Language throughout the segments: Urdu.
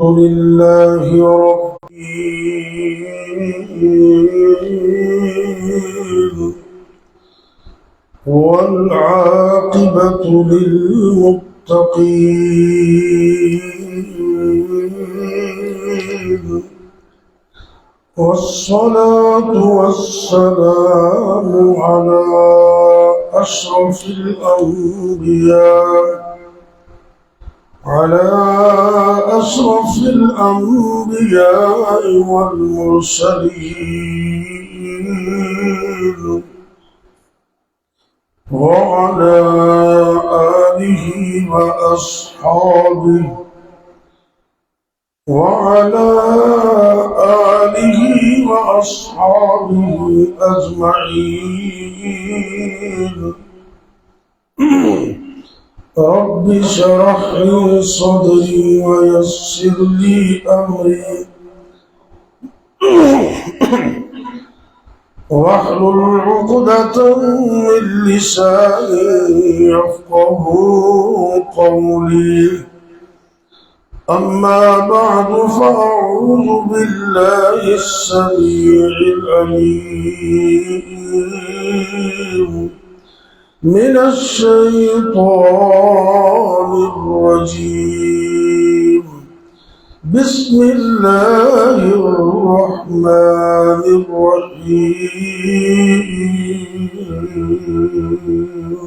لله رب العالمين والعاقبة للمتقين والصلاة والسلام على أشرف الأنبياء والمرسلين وعلى آله وأصحابه أجمعين. رب اشرح لي صدري ويسر لي أمري واحلل عقدة من لساني يفقهوا قولي. أما بعد فأعوذ بالله السميع العليم من الشيطان الرجيم. بسم الله الرحمن الرحيم.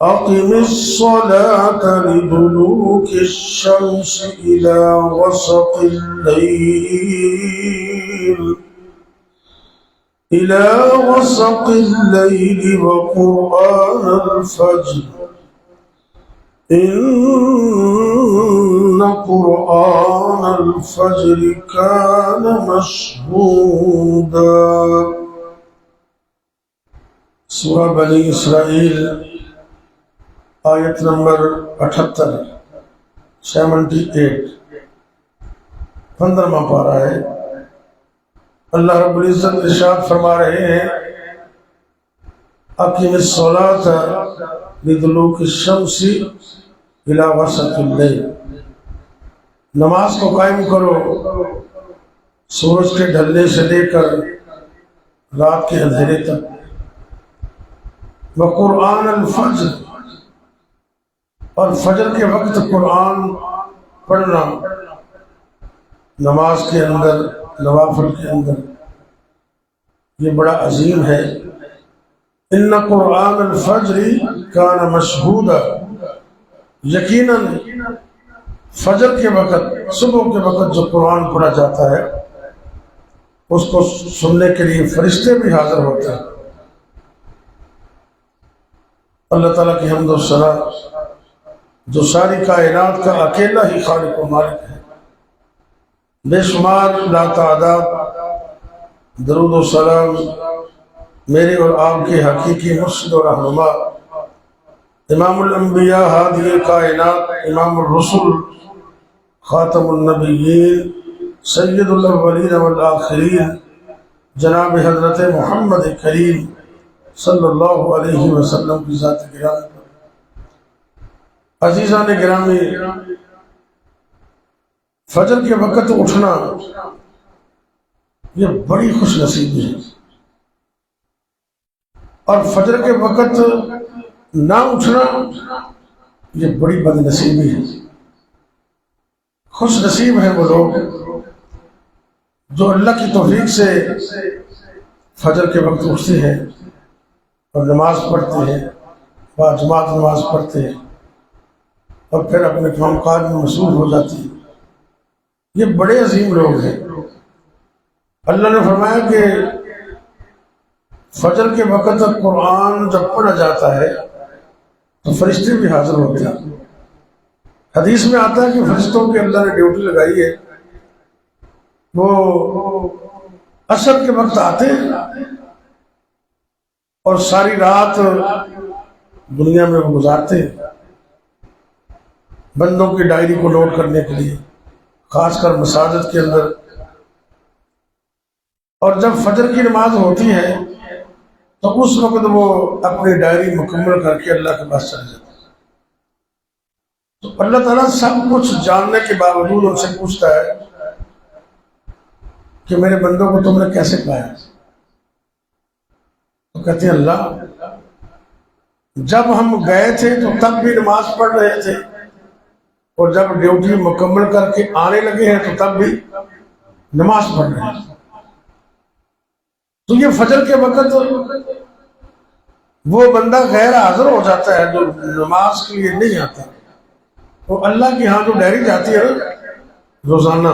أقم الصلاة لدلوك الشمس إلى غسق الليل وقرآن الفجر إن قرآن الفجر كان مشهودا. سورہ بنی اسرائیل آیت نمبر 78 15واں پارہ ہے. اللہ رب العزت ارشاد فرما رہے ہیں اقیم الصلاۃ لدلوک الشمس الی غسق اللیل، نماز کو قائم کرو سورج کے ڈھلنے سے لے کر رات کے اندھیرے تک. وقرآن الفجر، اور فجر کے وقت قرآن پڑھنا نماز کے اندر، نوافل کے اندر، یہ بڑا عظیم ہے. ان قرآن الفجر کان مشہودا، یقیناً فجر کے وقت، صبح کے وقت جو قرآن پڑھا جاتا ہے اس کو سننے کے لیے فرشتے بھی حاضر ہوتے ہیں. اللہ تعالیٰ کی حمد و ثنا جو ساری کائنات کا اکیلا ہی خالق و مالک ہے. بے شمار لا تعداد درود و سلام میرے اور آپ کے حقیقی مرشد و رہنما امام الانبیاء ہادی کائنات امام الرسل خاتم النبیین سید الاولین والآخرین جناب حضرت محمد کریم صلی اللہ علیہ وسلم کی ذات گرامی. عزیزان گرامی، فجر کے وقت اٹھنا یہ بڑی خوش نصیبی ہے، اور فجر کے وقت نہ اٹھنا یہ بڑی بد نصیبی ہے. خوش نصیب ہیں وہ لوگ جو اللہ کی توفیق سے فجر کے وقت اٹھتے ہیں اور نماز پڑھتے ہیں، باجماعت نماز پڑھتے ہیں اور پھر اپنے کام کاج میں مصروف ہو جاتی ہیں. یہ بڑے عظیم لوگ ہیں. اللہ نے فرمایا کہ فجر کے وقت قرآن جب پڑھا جاتا ہے تو فرشتے بھی حاضر ہوتے ہیں. حدیث میں آتا ہے کہ فرشتوں کی اللہ نے ڈیوٹی لگائی ہے، وہ عصر کے وقت آتے ہیں اور ساری رات دنیا میں وہ گزارتے ہیں بندوں کی ڈائری کو نوٹ کرنے کے لیے، خاص کر مساجد کے اندر. اور جب فجر کی نماز ہوتی ہے تو اس وقت وہ اپنی ڈائری مکمل کر کے اللہ کے پاس چلے جاتے ہیں. تو اللہ تعالیٰ سب کچھ جاننے کے باوجود ان سے پوچھتا ہے کہ میرے بندوں کو تم نے کیسے پایا؟ تو کہتے ہیں اللہ جب ہم گئے تھے تو تب بھی نماز پڑھ رہے تھے، اور جب ڈیوٹی مکمل کر کے آنے لگے ہیں تو تب بھی نماز پڑھ رہے ہیں۔ تو یہ فجر کے وقت وہ بندہ غیر حاضر ہو جاتا ہے جو نماز کے لیے نہیں آتا، تو اللہ کی ہاں جو ڈائری جاتی ہے روزانہ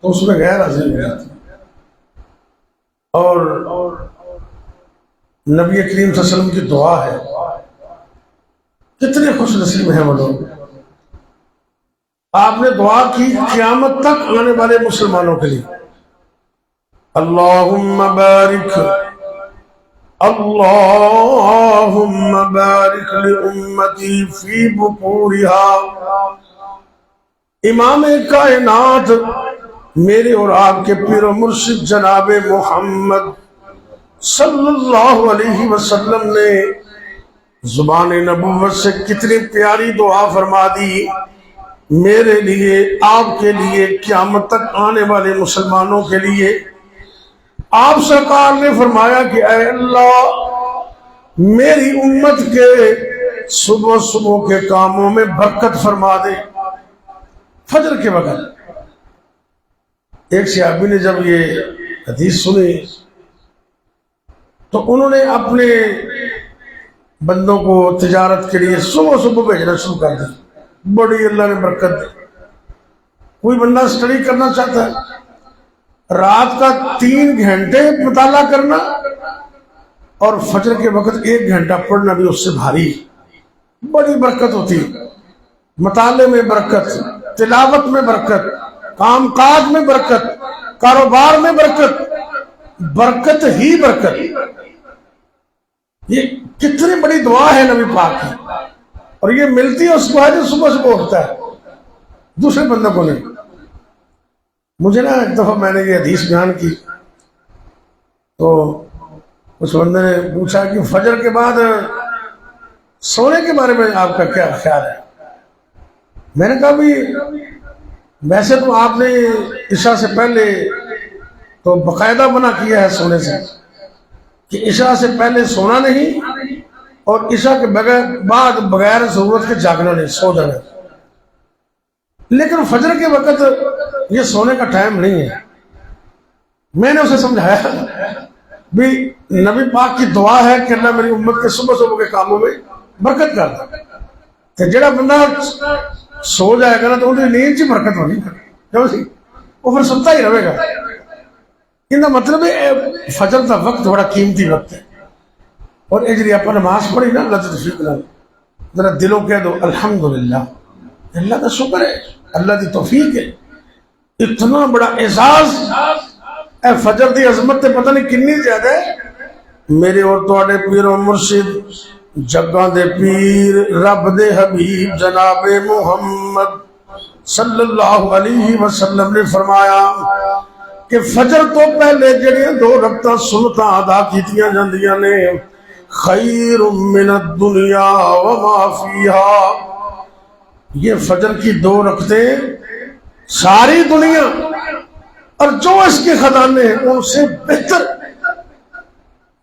تو اس میں غیر حاضر ہو جاتی ہے۔ اور نبی کریم صلی اللہ علیہ وسلم کی دعا ہے، کتنے خوش نصیب ہیں وہ لوگ۔ آپ نے دعا کی قیامت تک آنے والے مسلمانوں کے لیے، اللہم بارک لأمتی فی بکورہا۔ امام کائنات میرے اور آپ کے پیر و مرشد جناب محمد صلی اللہ علیہ وسلم نے زبان نبوت سے کتنی پیاری دعا فرما دی، میرے لیے، آپ کے لیے، قیامت تک آنے والے مسلمانوں کے لیے۔ آپ سرکار نے فرمایا کہ اے اللہ میری امت کے صبح صبح کے کاموں میں برکت فرما دے۔ فجر کے وقت ایک صحابی نے جب یہ حدیث سنی تو انہوں نے اپنے بندوں کو تجارت کے لیے صبح صبح بھیجنا شروع کر دیا، بڑی اللہ نے برکت دی۔ کوئی بندہ اسٹڈی کرنا چاہتا ہے، رات کا 3 گھنٹے مطالعہ کرنا اور فجر کے وقت 1 گھنٹہ پڑھنا بھی اس سے بھاری، بڑی برکت ہوتی ہے۔ مطالعے میں برکت، تلاوت میں برکت، کام کاج میں برکت، کاروبار میں برکت، برکت ہی برکت۔ یہ کتنی بڑی دعا ہے نبی پاک کی، اور یہ ملتی ہے اس کو ہے جو صبح صبح اٹھتا ہے، دوسرے بندوں کو نہیں۔ مجھے نا ایک دفعہ میں نے یہ حدیث بیان کی تو اس بندے نے پوچھا کہ فجر کے بعد سونے کے بارے میں آپ کا کیا خیال ہے؟ میں نے کہا بھی ویسے تو آپ نے عشاء سے پہلے تو باقاعدہ منع کیا ہے سونے سے، کہ عشاء سے پہلے سونا نہیں اور عشاء کے بعد بغیر ضرورت کے جاگنا نہیں، سو جانا۔ لیکن فجر کے وقت یہ سونے کا ٹائم نہیں ہے۔ میں نے اسے سمجھایا بھی نبی پاک کی دعا ہے کہ اللہ میری امت کے صبح صبح کے کاموں میں برکت کر دے، کہ جڑا بندہ سو جائے گا نا تو انہیں نیند سے برکت ہونی، کیوں سی وہ پھر ستا ہی رہے گا۔ ان کا مطلب ہے فجر کا وقت بڑا قیمتی وقت ہے، اور اجری آپ نماز پڑھی نا اللہ توفیق نال ذرا دلوں کہہ دو الحمدللہ، اللہ کا شکر ہے، اللہ کی توفیق ہے۔ اتنا بڑا اعزاز اے فجر دی عظمت تے پتہ نہیں کنی زیادہ ہے۔ میرے اور تواڈے پیر و مرشد جگاں دے پیر رب دے حبیب جناب محمد صلی اللہ علیہ وسلم نے فرمایا کہ فجر تو پہلے جڑیاں 2 رکعتاں سنتاں ادا کیتیاں جاندیاں نے، خیر من الدنیا وما فیہا، یہ فجر کی 2 رکعتیں ساری دنیا اور جو اس کے خزانے ہیں ان سے بہتر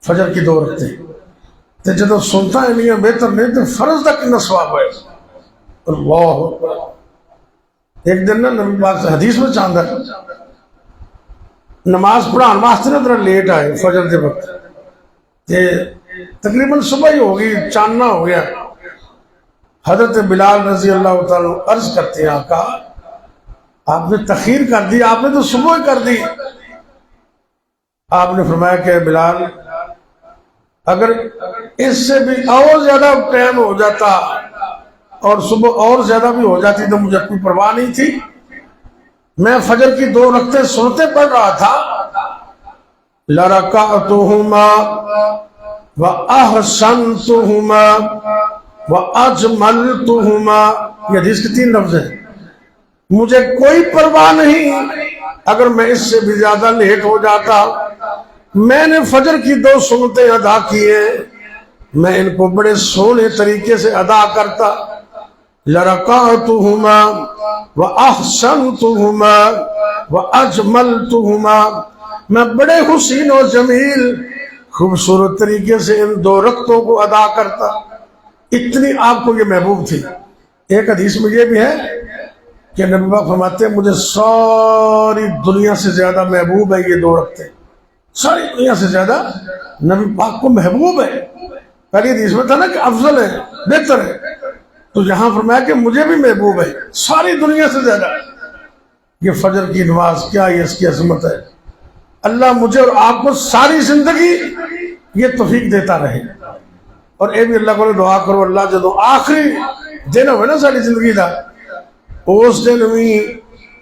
فجر کی 2 رکعتیں۔ تو جدو سنتا ہے نہیں بہتر نہیں تو فرض کا کتنا ثواب ہے۔ اللہ اکبر۔ ایک دن نا نبی پاک سے حدیث میں چاندہ نماز پڑھان واسطے نا ذرا لیٹ آئے فجر کے وقت، تقریباً صبح ہی ہوگی، چاننا ہو گیا۔ حضرت بلال رضی اللہ تعالیٰ عرض کرتے ہیں آقا آپ نے تخیر کر دی، آپ نے تو صبح ہی کر دی۔ آپ نے فرمایا کہ بلال اگر اس سے بھی اور زیادہ ٹائم ہو جاتا اور صبح اور زیادہ بھی ہو جاتی تو مجھے کوئی پرواہ نہیں تھی، میں فجر کی 2 رکعتیں سنتے پڑھ رہا تھا۔ لَرَكَعْتُهُمَا وَأَحْسَنْتُهُمَا وَأَجْمَلْتُهُمَا، یہ حدیث کے 3 لفظ ہیں۔ مجھے کوئی پرواہ نہیں اگر میں اس سے بھی زیادہ لیٹ ہو جاتا، میں نے فجر کی 2 سنتیں ادا کیے، میں ان کو بڑے سونے طریقے سے ادا کرتا، لرکعتہما واحسنتہما واجملتہما، میں بڑے حسین و جمیل خوبصورت طریقے سے ان 2 رکعتوں کو ادا کرتا. اتنی آپ کو یہ محبوب تھی. ایک حدیث میں یہ بھی ہے کہ نبی پاک فرماتے ہیں مجھے ساری دنیا سے زیادہ محبوب ہے یہ 2 رکعتیں. ساری دنیا سے زیادہ نبی پاک کو محبوب ہے. پہلی حدیث میں تھا نا کہ افضل ہے، بہتر ہے، تو یہاں فرمایا کہ مجھے بھی محبوب ہے ساری دنیا سے زیادہ. یہ فجر کی نماز کیا یہ اس کی عظمت ہے. اللہ مجھے اور آپ کو ساری زندگی یہ توفیق دیتا رہے. اور اے بھی اللہ کو دعا کرو اللہ جدو آخری دن ہوئے نا ساری زندگی دا، اس دن بھی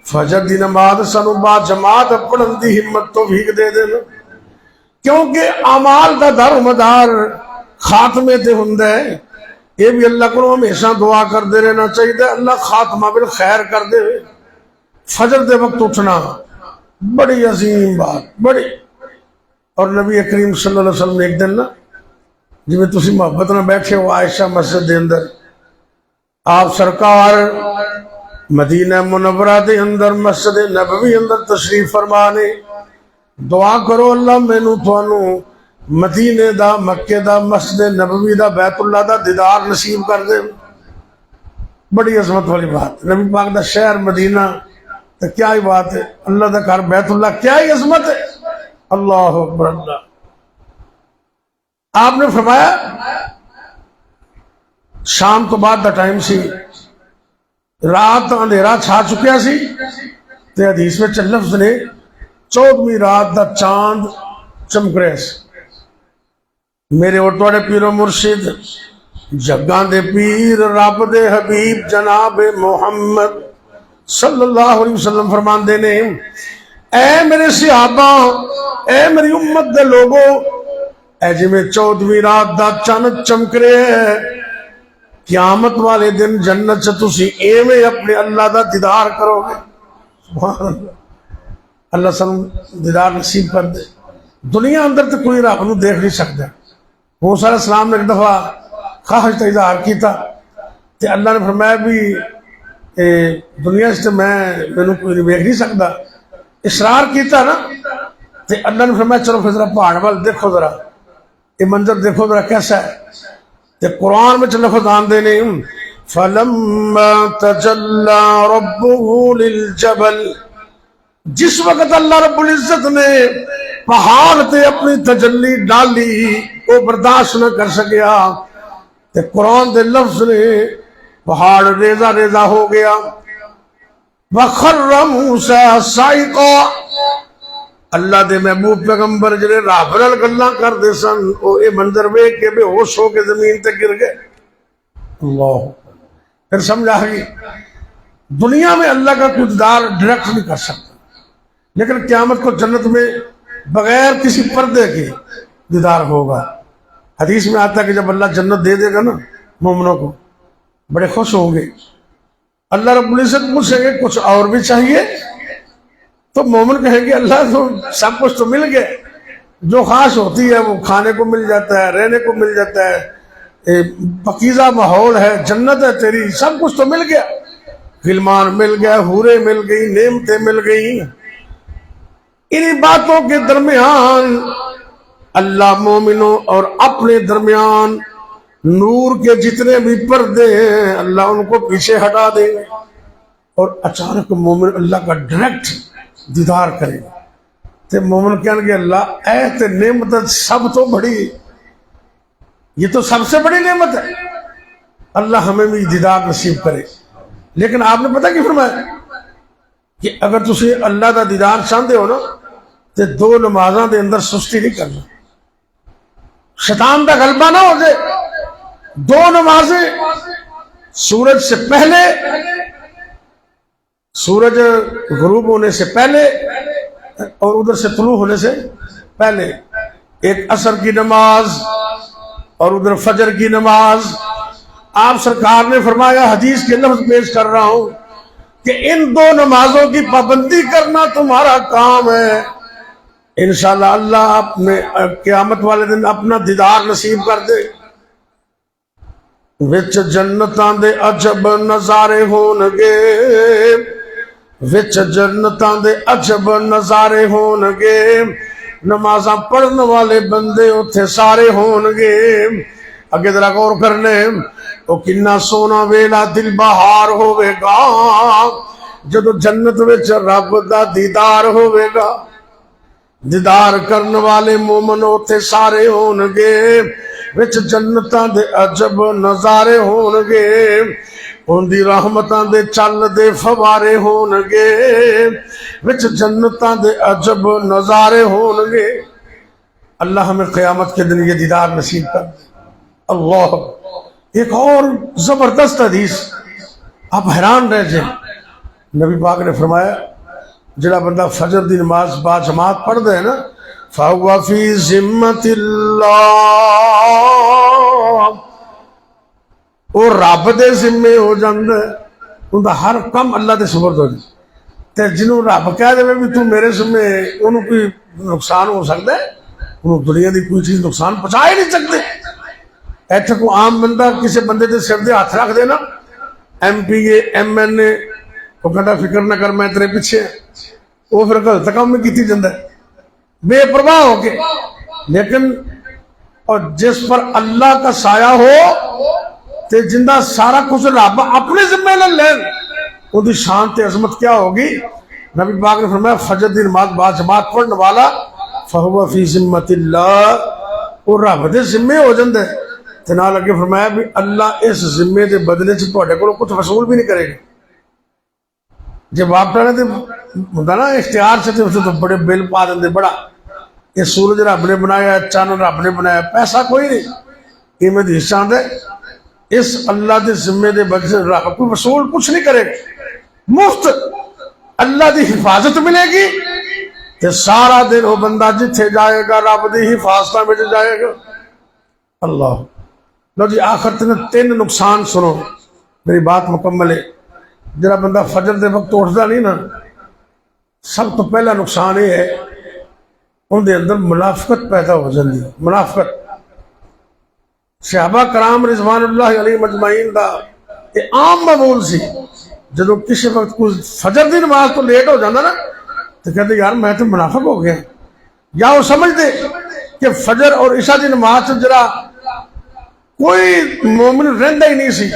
فجر دی نماز سانو با جماعت پڑھن دی ہمت توفیق دے دینا، کیونکہ اعمال دا در مدار خاتمے تے ہوندا ہے. یہ بھی اللہ کو ہمیشہ دعا کرتے رہنا چاہیے اللہ خاتمہ بالخیر کر دے. فجر دے وقت اٹھنا بڑی عظیم بات بڑی. اور نبی کریم صلی اللہ علیہ وسلم نے ایک دن نا جی میں تسی محبت نہ بیٹھے ہو عائشہ مسجد دے اندر، آپ سرکار مدینہ منورہ دے اندر مسجد نبوی اندر تشریف فرمانے، دعا کرو اللہ مینوں تھانوں مدینے دا مکے دا مسجد نبوی دا بیت اللہ دا دیدار نصیب کر دے. بڑی عظمت والی بات. نبی پاک دا شہر مدینہ تو کیا ہی بات ہے، اللہ دا گھر بیت اللہ کیا ہی عظمت ہے. اللہ اکبر اللہ. آپ نے فرمایا شام تو بعد دا ٹائم سی، رات اندھیرا چھا چکیا سی، تے حدیث میں لفظ نے 14ویں رات دا چاند چمک رہے سی. میرے اور تواڈے پیرو مرشد جگاں دے پیر رب دے حبیب جناب محمد صلی اللہ علیہ وسلم فرماندے نے اے میرے صحابہ، اے میری امت دے لوگو، اے جی میں 14ویں رات دا چاند چمک رہے ہے، قیامت والے دن جنت سے تسی ایویں اپنے اللہ دا دیدار کرو گے. سبحان اللہ. اللہ سن دیدار نصیب کر دے. دنیا اندر تو کوئی رب نو دیکھ نہیں سکتا. موسیٰ علیہ السلام نے ایک دفعہ خواہش کا اظہار کیتا تے اللہ نے فرمایا بھی دنیا سے میں کوئی دیکھ نہیں سکتا. اصرار کیتا نا تے اللہ نے فرمایا چلو پھر ذرا پہاڑ وال دیکھو، ذرا یہ منظر دیکھو ذرا کیسا ہے. تے قرآن میں لفظ آندے نے فَلَمَّا تَجَلَّى رَبُّهُ لِلْجَبَلِ، جس وقت اللہ رب العزت نے پہاڑ تے اپنی تجلی ڈالی وہ برداشت نہ کر سکیا تے قرآن دے لفظ نے پہاڑ ریزہ ریزہ ہو گیا. وَخَرَّ مُوسَىٰ صَعِقًا، اللہ دے محبوب پیغمبر جنہیں رب نال گلاں کردے سن وہ یہ منظر ویکھ کے بے ہوش ہو کے زمین تے گر گئے. اللہ پھر سمجھا گئی دنیا میں اللہ کا کوئی دیدار ڈائریکٹ نہیں کر سکتا، لیکن قیامت کو جنت میں بغیر کسی پردے کے دیدار ہوگا. حدیث میں آتا ہے کہ جب اللہ جنت دے دے گا نا مومنوں کو بڑے خوش ہوں گے. اللہ رب العزت پوچھیں گے کچھ اور بھی چاہیے؟ تو مومن کہیں گے اللہ تو سب کچھ تو مل گیا، جو خواہش ہوتی ہے وہ کھانے کو مل جاتا ہے، رہنے کو مل جاتا ہے، پاکیزہ ماحول ہے، جنت ہے تیری، سب کچھ تو مل گیا، غلمان مل گیا، حوریں مل گئی، نعمتیں مل گئی. انہی باتوں کے درمیان اللہ مومنوں اور اپنے درمیان نور کے جتنے بھی پردے ہیں اللہ ان کو پیچھے ہٹا دیں گے اور اچانک مومن اللہ کا ڈائریکٹ دیدار کرے گا. تے مومن کہیں گے اللہ اے تے نعمت سب تو بڑی، یہ تو سب سے بڑی نعمت ہے، اللہ ہمیں بھی دیدار نصیب کرے. لیکن آپ نے پتہ کی فرمایا کہ اگر تسی اللہ دا دیدار چاہتے ہو نا تے 2 نمازاں دے اندر سستی نہیں کرنا، شیطان دا غلبہ نہ ہو جائے. 2 نمازیں سورج سے پہلے، سورج غروب ہونے سے پہلے اور ادھر سے طلوع ہونے سے پہلے، ایک عصر کی نماز اور ادھر فجر کی نماز. آپ سرکار نے فرمایا حدیث کے لفظ پیش کر رہا ہوں کہ ان 2 نمازوں کی پابندی کرنا تمہارا کام ہے. انشاءاللہ اللہ اپنے قیامت والے دن اپنا دیدار نصیب کر دے. وچ جنتاں دے عجب نظارے ہون گے، وچ جنتاں دے عجب نظارے ہون گے، نمازاں پڑھن والے بندے اتھے سارے ہون گے۔ اگے ذرا غور کرنے، او کنا سونا ویلا دل بہار ہوئے گا جدو جنت وچ رب دا دیدار ہوئے گا۔ دیدار کرن والے مومن اتھے سارے ہون گے، وچ جنتاں دے عجب نظارے ہون گے، ان دی رحمتاں دے چل دے فوارے ہون گے، وچ جنتاں دے عجب نظارے ہون گے۔ اللہ ہمیں قیامت کے دن یہ دیدار نصیب کر دے۔ اللہ، ایک اور زبردست حدیث، آپ حیران رہ جائیں۔ نبی پاک نے فرمایا جڑا بندہ فجر دی نماز با جماعت پڑھ دے نا، فَهُوَ فِي ذِمَّةِ اللَّهِ، وہ رب دے ذمے ہو جاندے، ان دا ہر کم اللہ دے سپرد ہو جائے۔ تے جنہوں رب کہہ دے بھی تو میرے ذمے، انہوں کوئی نقصان ہو سکتا ہے؟ انہوں دنیا دی کوئی چیز نقصان پہنچا ہی نہیں سکتے۔ ایتھے کو عام بندہ کسی بندے دے سر دے ہاتھ رکھ دے نا، M P A M N A, وہ کہتا فکر نہ کر میں تیرے پیچھے، وہ پھر غلط کام میں کیتی جاندہ ہے بے پرواہ ہو کے۔ لیکن اور جس پر اللہ کا سایہ ہو تے جندہ سارا کچھ رب اپنے ذمہ نہ لے، ان دی شان تے عظمت کیا ہوگی؟ نبی پاک نے فرمایا فجر دی نماز با جماعت پڑھنے والا فَهُوَ فِي ذِمَّةِ اللَّهِ، وہ رب دے ذمے ہو جاندے۔ تے نال اگے فرمایا بھی اللہ اس ذمے دے بدلے سے تواڈے کولوں کچھ وصول بھی نہیں کرے گا۔ جب آپ ٹانے تے ہوندا نا اختیار سے تے تو بڑے بل پا دیندے، بڑا یہ سورج رب نے بنایا، چاند رب نے بنایا، پیسہ کوئی نہیں، یہ میں دی حصہ دے اس اللہ دے ذمے دے بدلے سے رب کوئی وصول کچھ نہیں کرے گا، مفت اللہ دی حفاظت ملے گی۔ تے سارا دن وہ بندہ جتھے جائے گا رب دی حفاظتاں وچ جائے گا۔ اللہ، لو جی آخر تین نقصان سنو، میری بات مکمل ہے۔ جڑا بندہ فجر دے وقت اٹھتا نہیں نا، سب تو پہلا نقصان یہ ہے ان دے اندر منافقت پیدا ہو جاتی ہے۔ منافقت صحابہ کرام رضوان اللہ علیہ مجمعین دا یہ عام معمول سی، جدو کسی وقت کوئی فجر دی نماز تو لیٹ ہو جانا نا تو کہتے یار میں تو منافق ہو گیا، یا وہ سمجھ دے کہ فجر اور عشاء دی نماز جڑا کوئی مومن رہندا ہی نہیں سی،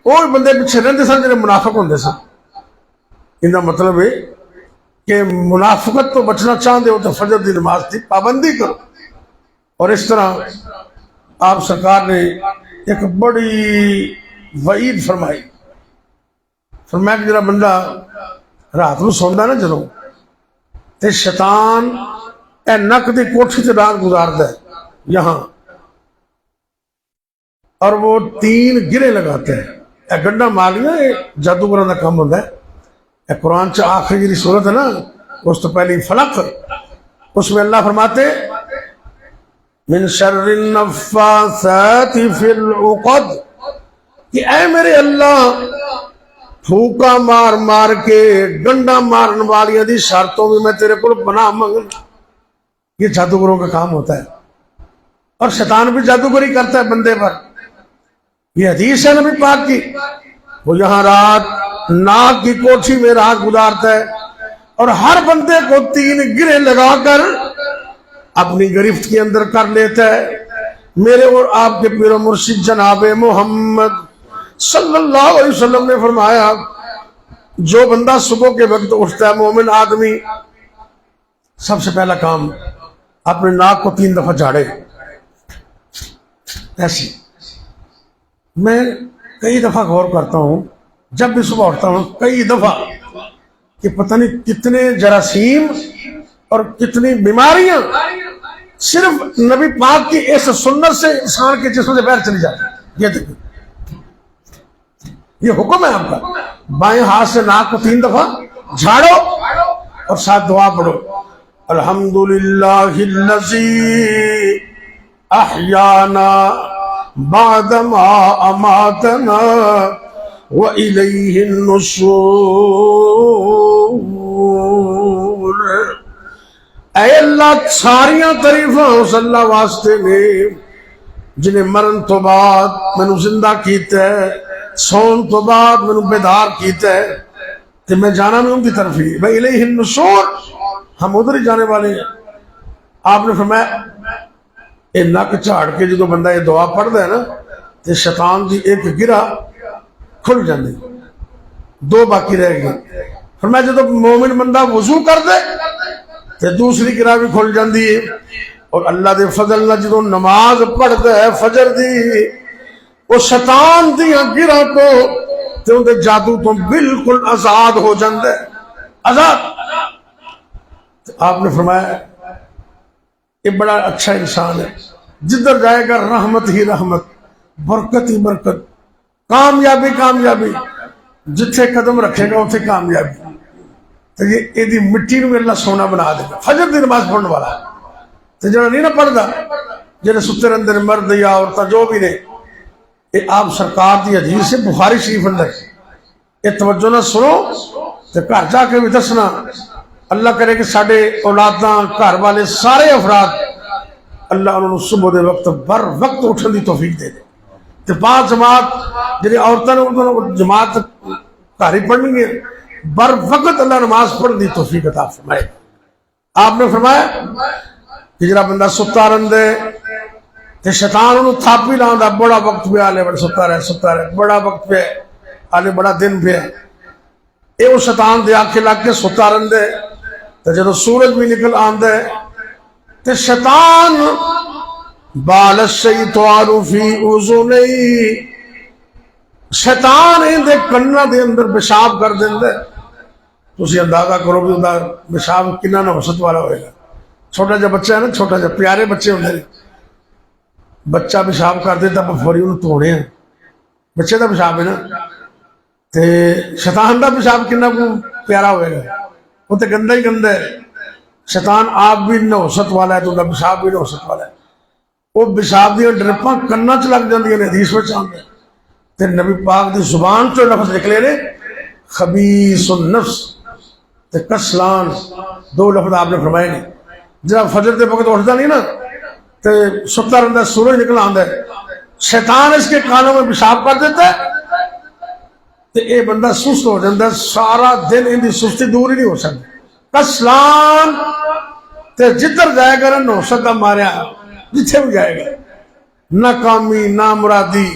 کوئی بندے پیچھے رہندے سن جڑے منافق ہوندے سن۔ ان کا مطلب ہے کہ منافقت تو بچنا چاہتے ہو تو فجر دی نماز کی پابندی کرو۔ اور اس طرح آپ سرکار نے ایک بڑی وعید فرمائی، فرمایا کہ جڑا بندہ رات کو سوندا نا جدوں تے شیطان اے نک دی کوٹھی تے رات گزاردا ہے یہاں، اور وہ 3 گرے لگاتے ہیں۔ اے گنڈا ماریاں یہ جادوگراں دا کام ہوتا ہے۔ اے قرآن چ آخری جی سورت ہے نا، اس تو پہلی فلق، اس میں اللہ فرماتے من شر النفاثات فی العقد، کہ اے میرے اللہ پھوکا مار مار کے گنڈا مارن والیاں دی شرطوں میں میں تیرے کو پناہ مانگنا۔ یہ جادوگروں کا کام ہوتا ہے، اور شیطان بھی جادوگری کرتا ہے بندے پر۔ یہ حدیث ہے نبی پاک کی، وہ یہاں رات ناک کی کوٹھی میں رات گزارتا ہے اور ہر بندے کو 3 گرے لگا کر اپنی گرفت کے اندر کر لیتا ہے۔ میرے اور آپ کے پیر و مرشد جناب محمد صلی اللہ علیہ وسلم نے فرمایا جو بندہ صبح کے وقت اٹھتا ہے مومن آدمی، سب سے پہلا کام اپنے ناک کو 3 دفعہ جھاڑے۔ ایسی میں کئی دفعہ غور کرتا ہوں جب بھی صبح اٹھتا ہوں، کئی دفعہ کہ پتہ نہیں کتنے جراثیم اور کتنی بیماریاں صرف نبی پاک کی اس سنت سے انسان کے جسم سے باہر چلی جاتی۔ یہ دیکھیں، یہ حکم ہے آپ کا، بائیں ہاتھ سے ناک کو 3 دفعہ جھاڑو اور ساتھ دعا پڑھو، الحمدللہ الذی احیانا بعدما اماتنا وَإِلَيْهِ النُّشُورُ۔ اے اللہ ساریاں تعریفاں اس اللہ واسطے نے جنہیں مرن تو بعد مینوں زندہ کیتا ہے، سون تو بعد مینوں بیدار کیتا ہے، تو میں جانا میں ان کی طرف ہی، بھائی الیہ النشور، ہم ادھر ہی جانے والے ہیں۔ آپ نے فرمایا یہ نک جھاڑ کے جدو بندہ یہ دعا پڑھتا ہے نا تو شیطان دی ایک گرہ کھل جاندی، دو باقی رہ گئی۔ فرمایا جدو مومن بندہ وضو کر دے تو دوسری گرہ بھی کھل جاندی ہے، اور اللہ دے فضل نہ جدو نماز پڑھتا ہے فجر دی، وہ شیطان دی گرہ کو تے ان دے جادو تو بالکل آزاد ہو جاندے، آزاد۔ آپ نے فرمایا یہ بڑا اچھا انسان ہے، جدھر جائے گا رحمت ہی رحمت، برکت ہی برکت، کامیابی کامیابی، جتھے قدم رکھے گا اتھے کامیابی۔ تو یہ دی مٹی نو اللہ سونا بنا دے گا۔ فجر دی نماز پڑھنے والا تو جڑا نہیں نہ پڑھتا، جڑے ستے رہندے نے مرد یا عورتاں جو بھی نے، یہ آپ سرکار دی حدیث سے بخاری شریف اندر یہ توجہ نہ سنو تو گھر جا کے بھی دسنا، اللہ کرے کہ ساڈے اولاداں گھر والے سارے افراد اللہ انہوں صبح دے وقت بر وقت اٹھن دی توفیق دے دے، تو بعد جماعت جنہیں عورتوں نے جماعت گھر ہی پڑھنی ہے، بر وقت اللہ نماز پڑھن دی توفیق عطا فرمائے۔ آپ نے فرمایا کہ جڑا بندہ ستا رہندے تے شیطان انہوں تھاپی لاندا، بڑا وقت پہ آلے بڑا ستا رہے، بڑا وقت پہ آلے بڑا دن پہ، اے وہ شیطان دے آنکھیں لگ کے ستا رہندے، تو جدو سورج بھی نکل آندے تے شیطان بال الشیطان فی اذنی، شیطان ان دے کناں دے اندر پیشاب کر دیندے۔ تسی اندازہ کرو بھی اندا پیشاب کنا نحوست والا ہوئے گا۔ چھوٹا جا بچہ ہے نا، چھوٹا جا پیارے بچے ہوندے نے، بچہ پیشاب کر دیتا فوری انہوں توڑے ہیں، بچے دا پیشاب ہے نا، تے شیطان دا پیشاب کنا کو پیارا ہوئے گا، وہ تے گندہ ہی گندہ ہے۔ شیطان آپ بھی نحوست والا ہے تو انہوں پیشاب بھی نحوست والا ہے، وہ پیشاب دیا ڈرپاں کناں چ لگ جاندیاں نے، حدیث وچ آندا ہے۔ تے نبی پاک دی زبان چوں لفظ نکلے نے خبیث النفس تے کسلان، دو لفظ آپ نے فرمائے نے۔ جب فجر دے وقت اٹھتا نہیں نا تے ستا رہتا، سورج نکل آندا ہے، شیطان اس کے کانوں میں پیشاب کر دیتا ہے تے اے بندہ سست ہو جاتا ہے، سارا دن ان دی سستی دور ہی نہیں ہو سکتی۔ کسلان تے جدھر جائے گا نہ نحوست دا ماریا، جتھے بھی جائے گا ناکامی نامرادی،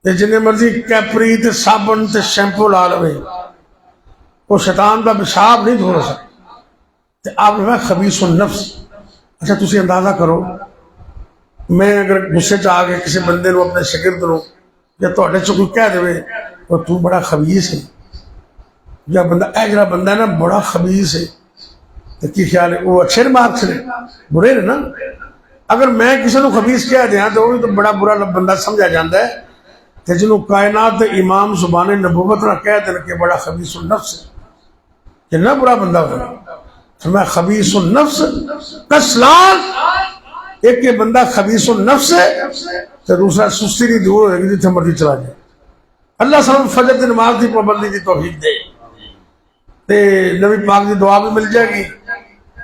تے جنہیں مرضی کیپری تے صابن تے شیمپو لا لوے، وہ شیطان دا پیشاب نہیں دھو سکتا۔ تے آپ نے خبیث النفس۔ اچھا تسی اندازہ کرو، میں اگر غصے چ آ کے کسی بندے نو اپنے شاگرد نو یا تہاڈے چ کوئی کہہ دے اور تو بڑا خبیث ہے، یا بندہ اے جڑا بندہ ہے نا بڑا خبیث ہے، تو کی خیال ہے وہ اچھے مارکس نے برے نے نا؟ اگر میں کسی نو خبیث کہہ دیا تو وہ تو بڑا برا بندہ سمجھا جاتا ہے، کہ جنہوں کائنات امام زبان نبوت نہ کہہ دیں کہ بڑا خبیث النفس ہے، کتنا برا بندہ ہوگا۔ فرمایا خبیث النفس کسلان، ایک یہ بندہ خبیث النفس ہے تو دوسرا سستی نہیں دور ہوئے گی جتنے مرضی چلا جائے۔ اللہ صلی فجر دی نماز دی پابندی دی توفیق دے، تے نبی پاک دی دعا بھی مل جائے گی۔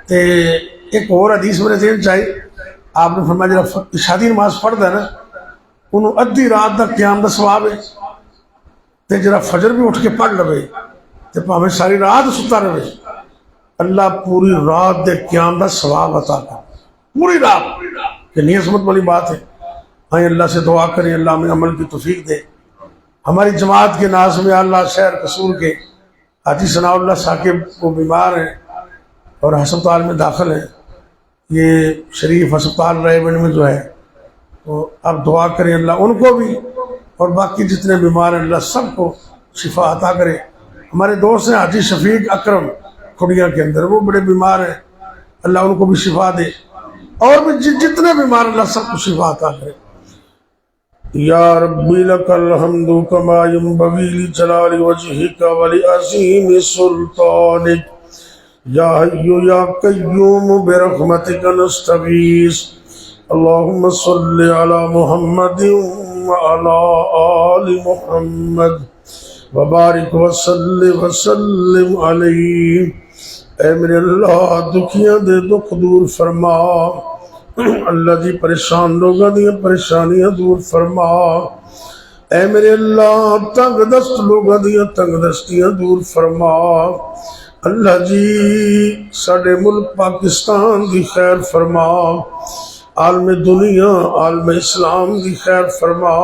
تے ایک اور حدیث میرے ذہن چاہیے، آپ نے فرمایا جب عشاء دی نماز پڑھتا ہے نا انہوں ادھی رات دا قیام دا ثواب ہے، تے جرا فجر بھی اٹھ کے پڑھ لوے تے پاویں ساری رات ستا رہے، اللہ پوری رات دے قیام دا ثواب عطا کر، پوری رات۔ کتنی عظمت والی بات ہے۔ آئیں اللہ سے دعا کریں اللہ ہمیں عمل کی توفیق دے۔ ہماری جماعت کے ناظم اللہ شہر قصور کے حاجی ثناء اللہ ثاقب وہ بیمار ہیں اور ہسپتال میں داخل ہیں، یہ شریف ہسپتال رائے بنڈ میں جو ہے، تو اب دعا کریں اللہ ان کو بھی اور باقی جتنے بیمار ہیں اللہ سب کو شفا عطا کرے۔ ہمارے دوست ہیں حاجی شفیق اکرم کھڑیاں کے اندر، وہ بڑے بیمار ہیں، اللہ ان کو بھی شفا دے، اور بھی جتنے بیمار اللہ سب کو شفا عطا کرے۔ یا ربی لک الحمد کما ینبغی لجلال وجہک ولعظیم سلطانک، یا حی یا قیوم برحمتک نستغیث، اللہم صلی علی محمد وعلی آل محمد وبارک وسلم علیہ۔ اے میرے اللہ دکھیاں دے دکھ دور فرما، اللہ جی پریشان لوگوں دیا پریشانیاں دور فرما، اے میرے اللہ تنگ دست لوگوں دیا تنگ دستیاں دور فرما، اللہ جی ساڈے ملک پاکستان دی خیر فرما، عالم دنیا عالم اسلام دی خیر فرما،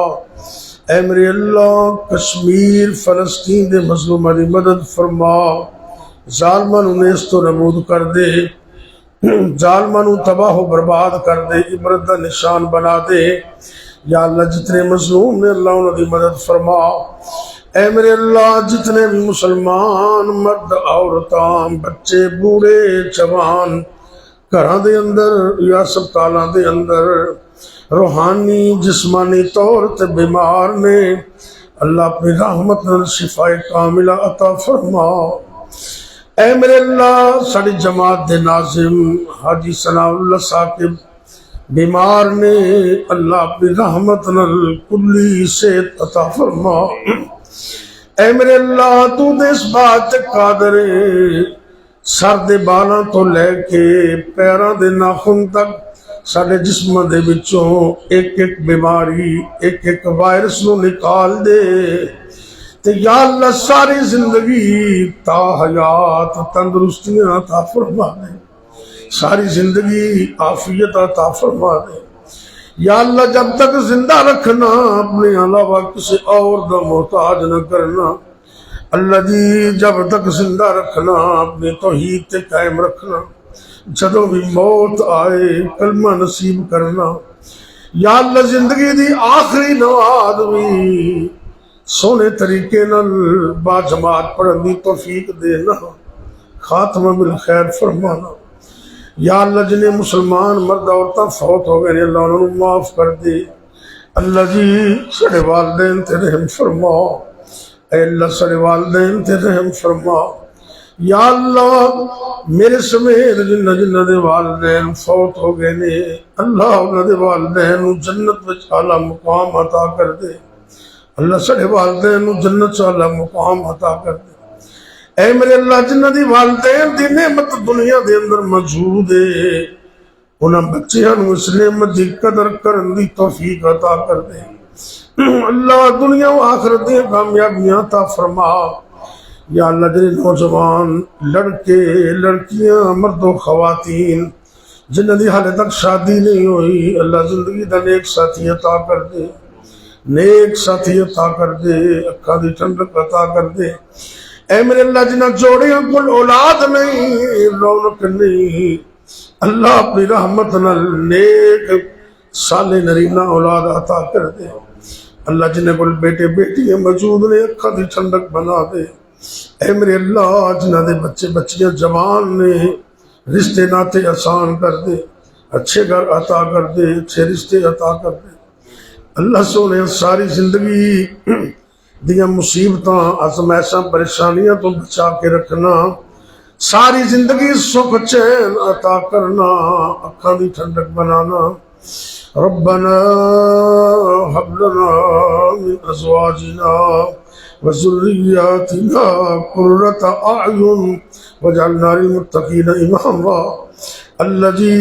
اے میرے اللہ کشمیر فلسطین دے مظلوماں دی مدد فرما، ظالماں نوں نیست و نابود کر دے، ظالماں نوں تباہ و برباد کر دے، عبرت دا نشان بنا دے، یا اللہ جتنے مظلوم نے اللہ انہوں دی مدد فرما، اے میرے اللہ جتنے بھی مسلمان مرد عورتاں بچے بوڑھے جوان گھراں دے اندر یا ہسپتالاں دے اندر روحانی جسمانی طور تے بیمار نے، اللہ اپنی رحمت نال شفا کاملہ عطا فرما، اے میرے اللہ ساری جماعت دے ناظم حاجی ثناء اللہ ثاقب بیمار نے، اللہ اپنی رحمت نال کلی صحت عطا فرما، اے میرے اللہ تو دے اس بات تے قادر ہے، سر دے بالاں تو لے کے پیراں دے ناخن تک سارے جسم دے وچوں ایک ایک بیماری ایک ایک وائرس نو نکال دے، تے یا اللہ ساری زندگی تا حیات تندرستیاں عطا فرما دے، ساری زندگی عافیت عطا فرما دے، یا اللہ جب تک زندہ رکھنا اپنے علاوہ کسی اور دا محتاج نہ کرنا، اللہ جی جب تک زندہ رکھنا اپنے توحید تے قائم رکھنا، جدوں بھی موت آئے کلمہ نصیب کرنا، یا اللہ زندگی دی آخری نواد بھی سونے طریقے نال با جماعت پڑھن دی توفیق دینا، خاتمہ بالخیر فرمانا، یا اللہ جنہیں مسلمان مرد عورتاں فوت ہو گئے اللہ انہوں نے معاف کر دے، اللہ جی سارے والدین تے رحم فرما، اے اللہ سارے والدین تے رحم فرما، یا اللہ میرے سمیت جنہ جنہ دے والدین فوت ہو گئے نے، اللہ انہوں دے والدین جنت وچ اعلیٰ مقام عطا کر دے، اللہ سارے والدین جنت اعلیٰ مقام عطا کر دے، اے میرے اللہ جنہ دی والدین دی نعمت دنیا دے اندر موجود ہے، انہاں بچیاں نوں اس نعمت دی قدر کرن دی توفیق عطا کر دے، اللہ دنیا و آخرت دی کامیابیاں عطا فرما، یا اللہ جنہیں نوجوان لڑکے لڑکیاں مرد و خواتین جنہ دی حالے تک شادی نہیں ہوئی، اللہ زندگی دا نیک ساتھی عطا کر دے، نیک ساتھی عطا کر دے، اکھا دی ٹھنڈک عطا کر دے، اے میرے اللہ جنہ جوڑیاں کل اولاد نہیں رونق نہیں، اللہ اپنی رحمت نال نیک صالح نرینہ اولاد عطا کر دے، اللہ جنہیں کل بیٹے بیٹیاں موجود نے اکھا دی ٹھنڈک بنا دے، اے میرے اللہ جنہ دے بچے بچیاں جوان نے رشتے ناتے آسان کر دے، اچھے گھر عطا کر دے، اچھے رشتے عطا کر دے، اللہ سونے ساری زندگی دیا مصیبتاں آزمائشاں پریشانیاں تو بچا کے رکھنا، ساری زندگی سکھ چین عطا کرنا، اکھاں دی ٹھنڈک بنانا، ربنا هب لنا من ازواجنا وذریاتنا قرۃ اعین واجعلنا للمتقین اماما، اللہ جی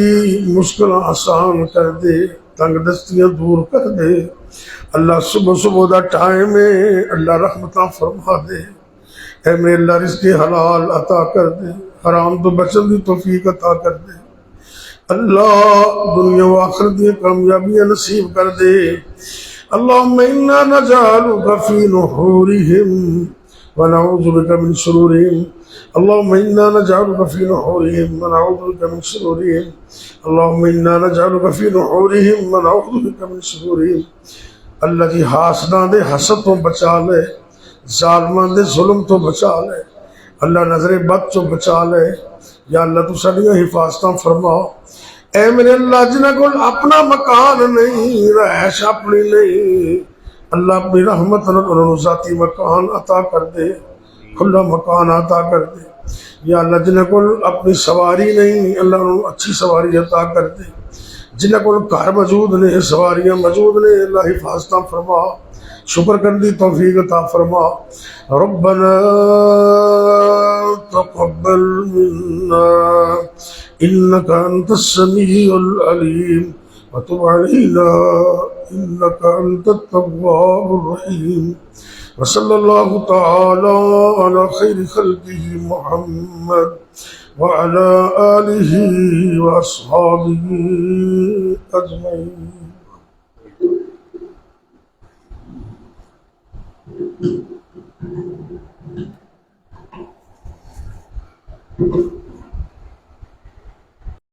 مشکل آسان کر دے، تنگ دستیاں دور کر دے، اللہ صبح صبح دا ٹائم ہے، اللہ رحمتاں فرما دے، اے میرے اللہ رزق حلال عطا کر دے، حرام تو بچن دی توفیق عطا کر دے، اللہ دنیا و آخرت دی کامیابیاں نصیب کر دے، اللہم انا نجعلک فی نحورہم ونعوذ بک من شرورہم، اللہم انا نجعلک فی نحورہم ونعوذ بک من شرورہم، اللہم انا نجعلک فی نحورہم ونعوذ بک من شرورہم، اللہ جی حاسداں دے حسد تو بچا لے، ظالمان دے ظلم تو بچا لے، اللہ نظر بد تو بچا لے، یا اللہ تو ساڈیاں حفاظتاں فرما، اے میرے اللہ جنہ کو اپنا مکان نہیں رہائش اپنی نہیں، اللہ اپنی رحمت انہوں ذاتی مکان عطا کر دے، کھلا مکان عطا کر دے، یا اللہ جنہ کو اپنی سواری نہیں اللہ انہوں اچھی سواری عطا کر دے، جنہ کو گھر موجود نے سواریاں موجود نے اللہ حفاظتاں فرما، شکر کرنے دی توفیق عطا فرما. ربنا تقبل منا انك انت السميع العليم وتب علينا انك انت التواب الرحيم. وصلى الله تعالى على خير خلقه محمد وعلى آله وأصحابه أجمعين.